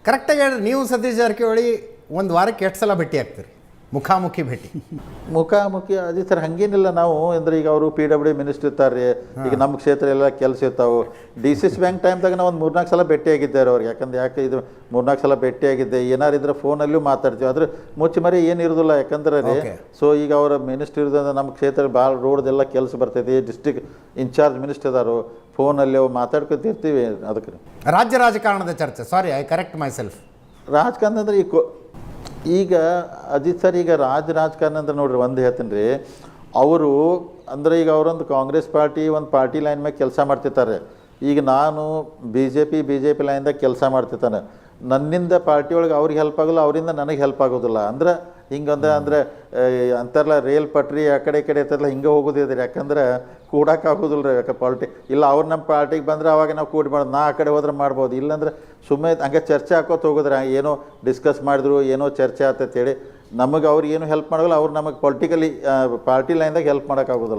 ಕರೆಕ್ಟಾಗಿ ಹೇಳಿ, ನೀವು ಸತೀಶ್ ಜಾರಕಿಹೊಳಿ ಒಂದು ವಾರಕ್ಕೆ ಎಷ್ಟು ಸಲ ಭೇಟಿ ಆಗ್ತೀರಿ? ಮುಖಾಮುಖಿ ಭೇಟಿ? ಮುಖಾಮುಖಿ ಅದೇ ಸರ್, ಹಂಗೇನಿಲ್ಲ. ನಾವು ಅಂದರೆ ಈಗ ಅವರು PW ಮಿನಿಸ್ಟರ್ ಇರ್ತಾರೆ, ಈಗ ನಮ್ಮ ಕ್ಷೇತ್ರ ಎಲ್ಲ ಕೆಲಸ ಇರ್ತಾವೆ. DCS ಬ್ಯಾಂಕ್ ಟೈಮ್ದಾಗ ನಾವು ಒಂದು 3-4 ಸಲ ಭೇಟಿಯಾಗಿದ್ದಾರೆ ಅವ್ರಿಗೆ. ಯಾಕೆ ಇದು 3-4 ಸಲ ಭೇಟಿಯಾಗಿದ್ದೆ. ಏನಾರಿದ್ರೆ ಫೋನಲ್ಲೂ ಮಾತಾಡ್ತೀವಿ, ಅದ್ರ ಮುಚ್ಚಿ ಮರಿ ಏನು ಇರೋದಿಲ್ಲ. ಯಾಕಂದ್ರೆ ರೀ, ಸೊ ಈಗ ಅವರ ಮಿನಿಸ್ಟರ್ ಇರೋದ್ರಿಂದ ನಮ್ಮ ಕ್ಷೇತ್ರ ಭಾಳ ರೋಡ್ದೆಲ್ಲ ಕೆಲಸ ಬರ್ತೈತಿ. ಡಿಸ್ಟ್ರಿಕ್ಟ್ ಇನ್ಚಾರ್ಜ್ ಮಿನಿಸ್ಟರ್ ಅದಾರು, ಫೋನಲ್ಲಿ ಅವು ಮಾತಾಡ್ಕೊತಿರ್ತೀವಿ. ಅದಕ್ಕೆ ರಾಜ್ಯ ರಾಜಕಾರಣದ ಚರ್ಚೆ, sorry I correct my self. ರಾಜಕಾರಣ ಅಂದ್ರೆ ಈಗ ಅಜಿತ್ ಸರ್, ಈಗ ರಾಜಕಾರಣ ಅಂದ್ರೆ ನೋಡ್ರಿ, ಒಂದು ಹೇಳ್ತೀನಿ ರೀ, ಅವರು ಅಂದರೆ ಈಗ ಅವರೊಂದು ಕಾಂಗ್ರೆಸ್ ಪಾರ್ಟಿ ಒಂದು ಪಾರ್ಟಿ ಲೈನ್ ಮೇಲೆ ಕೆಲಸ ಮಾಡ್ತಿರ್ತಾರೆ. ಈಗ ನಾನು ಬಿ ಜೆ ಪಿ ಲೈನ್ದಾಗ ಕೆಲಸ ಮಾಡ್ತಿರ್ತಾನೆ. ನನ್ನಿಂದ ಪಾರ್ಟಿ ಒಳಗೆ ಅವ್ರಿಗೆ ಹೆಲ್ಪ್ ಆಗೋಲ್ಲ, ಅವರಿಂದ ನನಗೆ ಹೆಲ್ಪ್ ಆಗೋದಿಲ್ಲ. ಅಂದ್ರೆ ಹಿಂಗಂದ್ರೆ ಅಂದರೆ ಅಂತಾರಲ್ಲ, ರೇಲ್ ಪಟ್ರಿ ಆ ಕಡೆ ಈ ಕಡೆ ಇರ್ತಾರಲ್ಲ, ಹಿಂಗೆ ಹೋಗೋದಿದ್ರಿ. ಯಾಕಂದ್ರೆ ಕೂಡಕ್ಕಾಗೋದಿಲ್ಲ ರೀ. ಯಾಕೆ ಇಲ್ಲ, ಅವ್ರು ನಮ್ಮ ಪಾರ್ಟಿಗೆ ಬಂದರೆ ಅವಾಗ ನಾವು ಕೂಡಿ ಮಾಡೋದು, ನಾ ಆ ಕಡೆ ಹೋದ್ರೆ ಮಾಡ್ಬೋದು. ಇಲ್ಲಾಂದ್ರೆ ಸುಮ್ಮನೆ ಹಂಗೆ ಚರ್ಚೆ ಹಾಕೋತ ಹೋಗೋದ್ರೆ, ಏನೋ ಡಿಸ್ಕಸ್ ಮಾಡಿದ್ರು, ಏನೋ ಚರ್ಚೆ ಆತಂತೇಳಿ ನಮಗೆ ಅವ್ರು ಏನು ಹೆಲ್ಪ್ ಮಾಡೋಲ್ಲ. ಅವ್ರು ನಮಗೆ ಪಾರ್ಟಿ ಲೈನ್ದಾಗ ಹೆಲ್ಪ್ ಮಾಡೋಕ್ಕಾಗೋದಿಲ್ಲ.